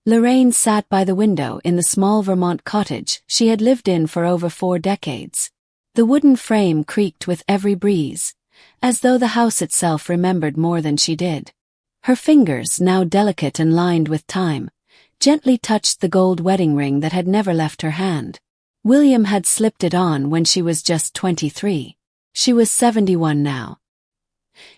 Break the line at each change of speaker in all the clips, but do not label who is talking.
Lorraine sat by the window in the small Vermont cottage she had lived in for over 4 decades. The wooden frame creaked with every breeze, as though the house itself remembered more than she did. Her fingers, now delicate and lined with time, gently touched the gold wedding ring that had never left her hand. William had slipped it on when she was just 23. She was 71 now.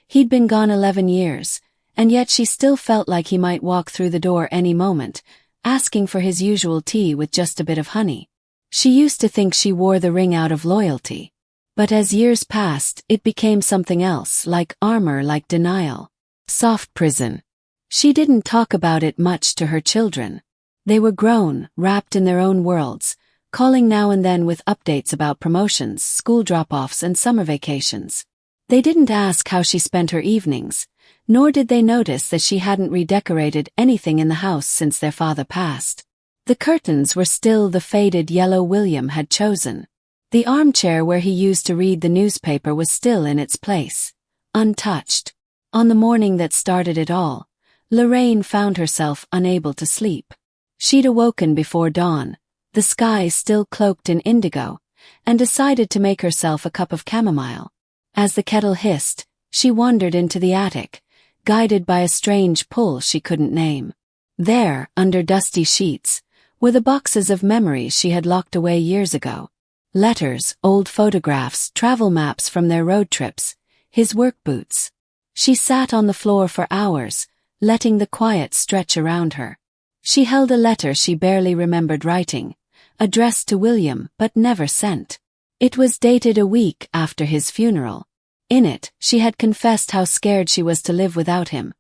He'd been gone 11 years, and yet she still felt like he might walk through the door any moment, asking for his usual tea with just a bit of honey. She used to think she wore the ring out of loyalty. But as years passed, it became something else, like armor, like denial. Soft prison. She didn't talk about it much to her children. They were grown, wrapped in their own worlds, calling now and then with updates about promotions, school drop-offs, and summer vacations. They didn't ask how she spent her evenings, nor did they notice that she hadn't redecorated anything in the house since their father passed. The curtains were still the faded yellow William had chosen. The armchair where he used to read the newspaper was still in its place, untouched. On the morning that started it all, Lorraine found herself unable to sleep. She'd awoken before dawn, the sky still cloaked in indigo, and decided to make herself a cup of chamomile. As the kettle hissed, she wandered into the attic, guided by a strange pull she couldn't name. There, under dusty sheets, were the boxes of memories she had locked away years ago. Letters, old photographs, travel maps from their road trips, his work boots. She sat on the floor for hours, letting the quiet stretch around her. She held a letter she barely remembered writing, addressed to William but never sent. It was dated a week after his funeral. In it, she had confessed how scared she was to live without him,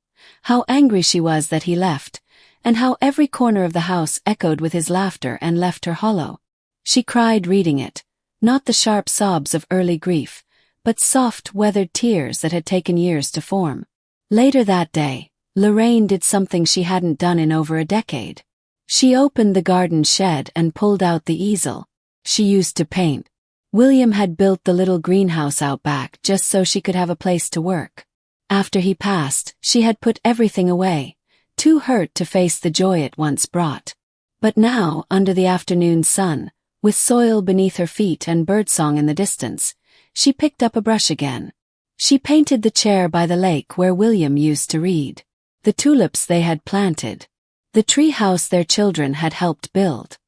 how angry she was that he left, and how every corner of the house echoed with his laughter and left her hollow. She cried reading it, not the sharp sobs of early grief, but soft, weathered tears that had taken years to form. Later that day, Lorraine did something she hadn't done in over a decade. She opened the garden shed and pulled out the easel she used to paint. William had built the little greenhouse out back just so she could have a place to work. After he passed, she had put everything away, too hurt to face the joy it once brought. But now, under the afternoon sun, with soil beneath her feet and birdsong in the distance, she picked up a brush again. She painted the chair by the lake where William used to read, the tulips they had planted, the tree house their children had helped build.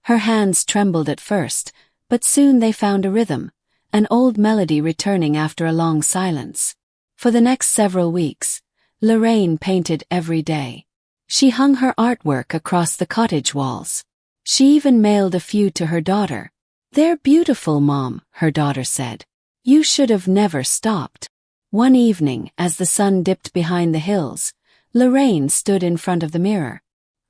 Her hands trembled at first, but soon they found a rhythm, an old melody returning after a long silence. For the next several weeks, Lorraine painted every day. She hung her artwork across the cottage walls. She even mailed a few to her daughter. "They're beautiful, Mom," her daughter said. "You should have never stopped." One evening, as the sun dipped behind the hills, Lorraine stood in front of the mirror.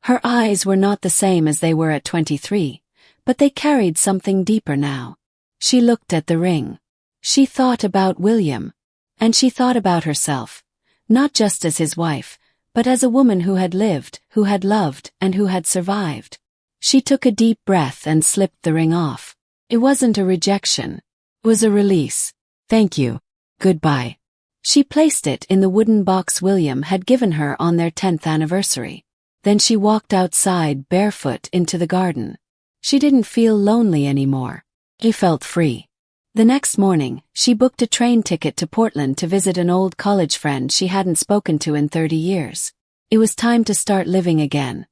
Her eyes were not the same as they were at 23, but they carried something deeper now. She looked at the ring. She thought about William. And she thought about herself, not just as his wife, but as a woman who had lived, who had loved, and who had survived. She took a deep breath and slipped the ring off. It wasn't a rejection. It was a release. "Thank you. Goodbye." She placed it in the wooden box William had given her on their 10th anniversary. Then she walked outside barefoot into the garden. She didn't feel lonely anymore. She felt free. The next morning, she booked a train ticket to Portland to visit an old college friend she hadn't spoken to in 30 years. It was time to start living again,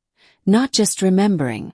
not just remembering.